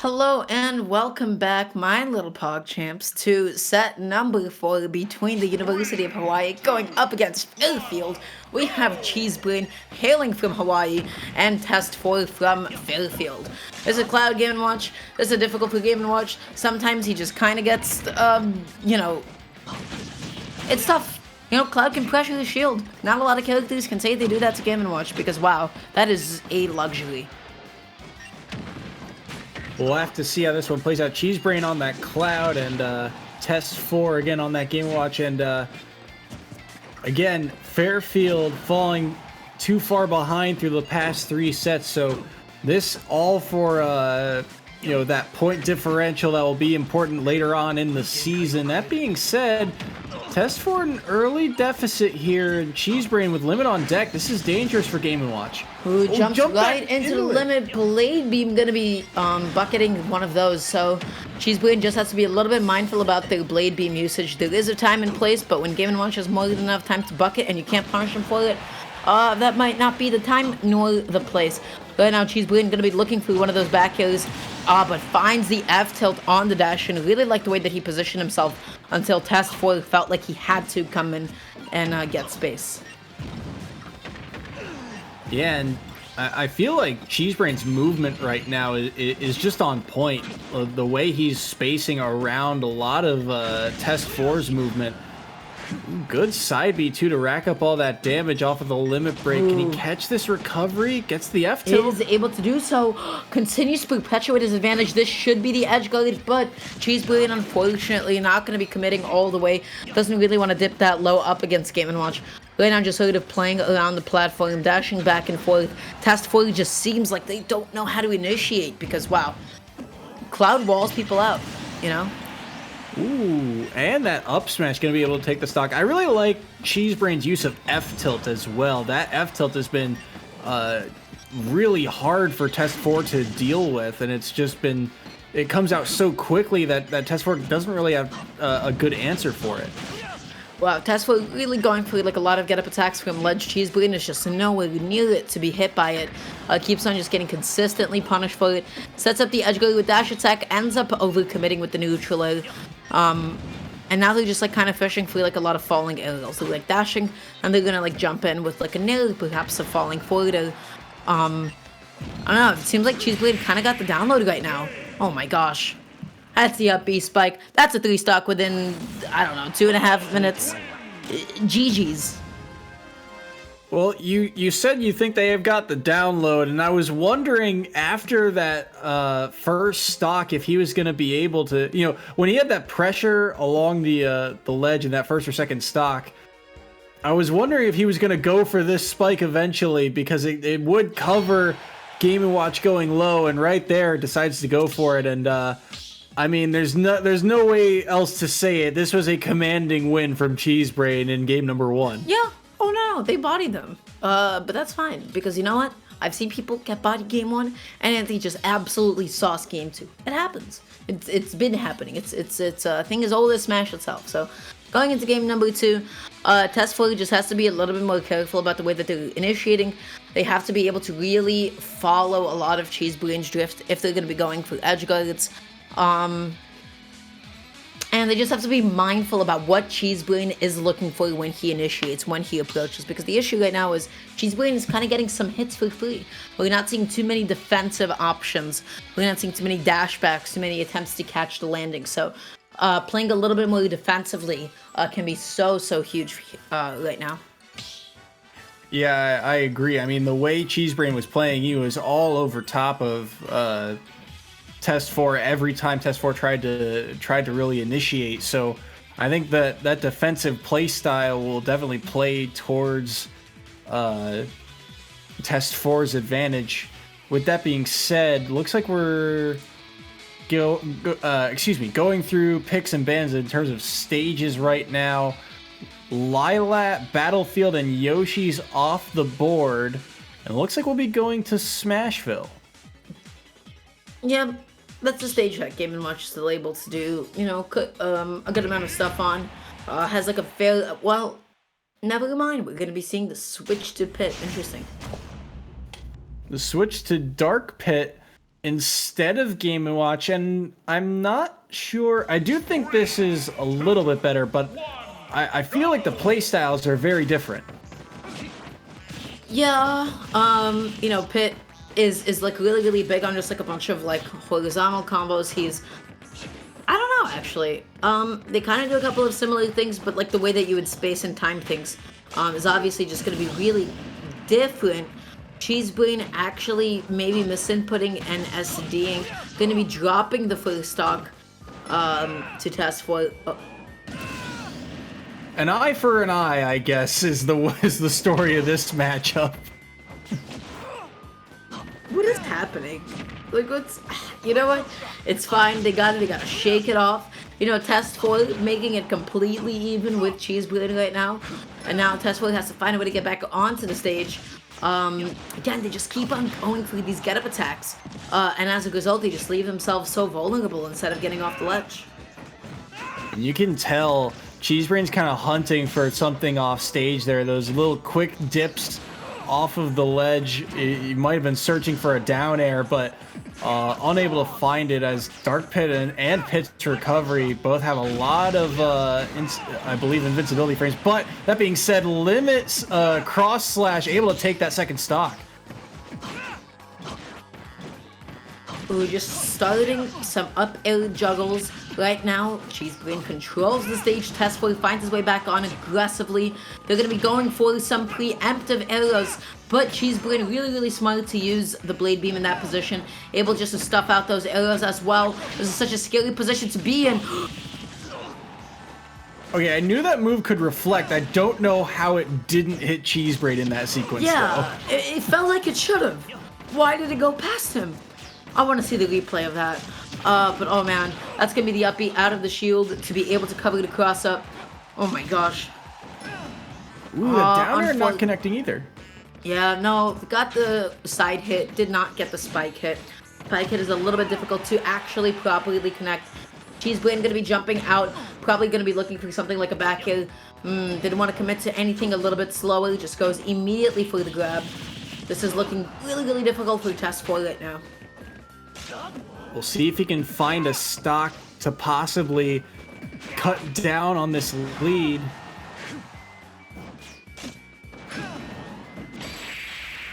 Hello and welcome back, my little pog champs, to set number 4 between the University of Hawaii going up against Fairfield. We have Cheesebrain hailing from Hawaii and Test 4 from Fairfield. This is a Cloud Game & Watch. This is a difficult Game & Watch. Sometimes he just kind of gets, it's tough. Cloud can pressure the shield. Not a lot of characters can say they do that to Game & Watch because, wow, that is a luxury. We'll have to see how this one plays out. Cheesebrain on that Cloud and Test 4 again on that Game Watch. And again, Fairfield falling too far behind through the past 3 sets. So this all for, that point differential that will be important later on in the season. That being said, Test 4 an early deficit here, and Cheesebrain with limit on deck. This is dangerous for Game & Watch. Who jumps right into the limit. Blade Beam gonna be bucketing one of those, so Cheesebrain just has to be a little bit mindful about their Blade Beam usage. There is a time and place, but when Game & Watch has more than enough time to bucket and you can't punish him for it, that might not be the time nor the place. Right now, Cheesebrain gonna be looking for one of those back airs, but finds the F tilt on the dash, and really like the way that he positioned himself until Test 4 felt like he had to come in and get space. Yeah, and I feel like Cheesebrain's movement right now is just on point. The way he's spacing around a lot of Test 4's movement. Good side B too to rack up all that damage off of the limit break. Ooh. Can he catch this recovery? Gets the F tilt. Is able to do so. Continues to perpetuate his advantage. This should be the edge guard, but Cheesebrain unfortunately not going to be committing all the way. Doesn't really want to dip that low up against Game & Watch. Right now, just sort of playing around the platform, dashing back and forth. Test 4 just seems like they don't know how to initiate because, wow, Cloud walls people out, Ooh, and that up smash going to be able to take the stock. I really like Cheesebrain's use of F tilt as well. That F tilt has been really hard for Test 4 to deal with, and it's just been, it comes out so quickly that Test 4 doesn't really have a good answer for it. Wow, Test 4 really going for like a lot of get-up attacks from ledge. Cheesebrain is just nowhere near it to be hit by it. Keeps on just getting consistently punished for it. Sets up the edge guard with dash attack, ends up over-committing with the neutral air. And now they're just like kind of fishing for like a lot of falling aerials. They're like dashing, and they're gonna like jump in with like a nair, perhaps a falling forward air. I don't know, it seems like Cheesebrain kind of got the download right now. Oh my gosh. That's the up B spike. That's a 3-stock within, I don't know, 2.5 minutes. GG's. Well, you said you think they have got the download, and I was wondering after that first stock if he was going to be able to, when he had that pressure along the ledge in that first or second stock, I was wondering if he was going to go for this spike eventually because it would cover Game & Watch going low, and right there decides to go for it, and I mean, there's no way else to say it. This was a commanding win from Cheesebrain in game number 1. Yeah. Oh no, they bodied them. But that's fine because you know what? I've seen people get bodied game 1 and they just absolutely sauce game 2. It happens. It's been happening. It's a thing as old as Smash itself. So going into game number 2, Test 4 just has to be a little bit more careful about the way that they're initiating. They have to be able to really follow a lot of Cheesebrain's drift if they're going to be going for edge guards. And they just have to be mindful about what Cheesebrain is looking for when he initiates, when he approaches. Because the issue right now is Cheesebrain is kind of getting some hits for free. We're not seeing too many defensive options. We're not seeing too many dashbacks, too many attempts to catch the landing. So playing a little bit more defensively can be so huge right now. Yeah, I agree. I mean, the way Cheesebrain was playing, he was all over top of Test 4 every time Test 4 tried to really initiate. So I think that defensive play style will definitely play towards Test 4's advantage. With that being said, looks like we're going through picks and bans in terms of stages right now. Lilat, Battlefield, and Yoshi's off the board, and it looks like we'll be going to Smashville. Yeah, that's the stage that Game & Watch is still able to do, a good amount of stuff on. Has like a fair, well, never mind, we're going to be seeing the switch to pit. Interesting. The switch to Dark Pit instead of Game & Watch, and I'm not sure. I do think this is a little bit better, but I feel like the play styles are very different. Yeah, you know, Pitt is like really big on just like a bunch of like horizontal combos. I don't know actually. They kind of do a couple of similar things, but like the way that you would space and time things is obviously just going to be really different. Cheesebrain actually maybe misinputting and SDing, going to be dropping the first stock to test for. An eye for an eye, I guess, is the story of this matchup. What is happening? Like, you know what? It's fine. They gotta shake it off. You know, Test 4 making it completely even with Cheesebrain right now. And now Test 4 has to find a way to get back onto the stage. Again, they just keep on going for these get-up attacks. And as a result, they just leave themselves so vulnerable instead of getting off the ledge. You can tell Cheesebrain's kind of hunting for something off stage there. Those little quick dips off of the ledge. You might have been searching for a down air, but unable to find it, as Dark Pit and Pit's recovery both have a lot of, I believe, invincibility frames. But that being said, limits cross slash, able to take that second stock. We're just starting some up air juggles right now. Cheesebrain controls the stage. Test 4 finds his way back on aggressively. They're going to be going for some preemptive arrows, but Cheesebrain really smart to use the blade beam in that position, able just to stuff out those arrows as well. This is such a scary position to be in. Okay, I knew that move could reflect. I don't know how it didn't hit Cheesebrain in that sequence. Yeah, it felt like it should have. Why did it go past him? I want to see the replay of that. But oh man, that's going to be the up B out of the shield to be able to cover the cross up. Oh my gosh. Ooh, the down air not connecting either. Yeah, no, got the side hit, did not get the spike hit. Spike hit is a little bit difficult to actually properly connect. Cheesebrain going to be jumping out, probably going to be looking for something like a back heel. Didn't want to commit to anything a little bit slower, just goes immediately for the grab. This is looking really difficult for Test 4 right now. We'll see if he can find a stock to possibly cut down on this lead.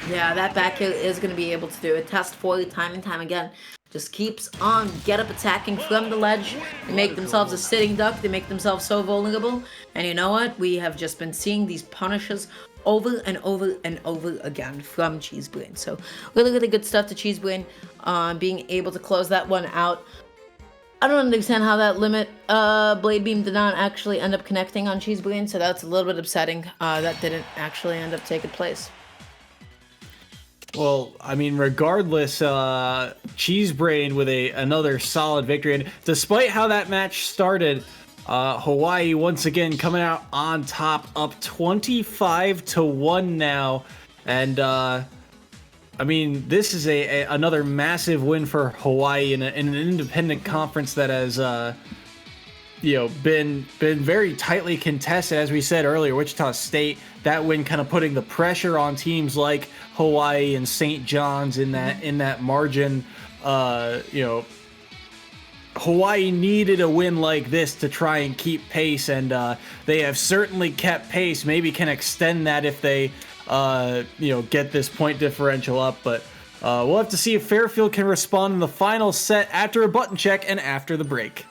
Yeah, that back heel is going to be able to do it. Test 4 time and time again. Just keeps on get-up attacking from the ledge. They make themselves a sitting duck. They make themselves so vulnerable. And you know what? We have just been seeing these punishes over and over again from Cheesebrain. So really good stuff to Cheesebrain, being able to close that one out. I don't understand how that limit blade beam did not actually end up connecting on Cheesebrain, so that's a little bit upsetting. That didn't actually end up taking place. Well, I mean, regardless, Cheesebrain with another solid victory. And despite how that match started, Hawaii once again coming out on top, up 25-1 now. And I mean, this is another massive win for Hawaii in an independent conference that has been very tightly contested. As we said earlier, Wichita State, that win kind of putting the pressure on teams like Hawaii and St. John's in that margin. Hawaii needed a win like this to try and keep pace, and they have certainly kept pace. Maybe can extend that if they get this point differential up, but we'll have to see if Fairfield can respond in the final set after a button check and after the break.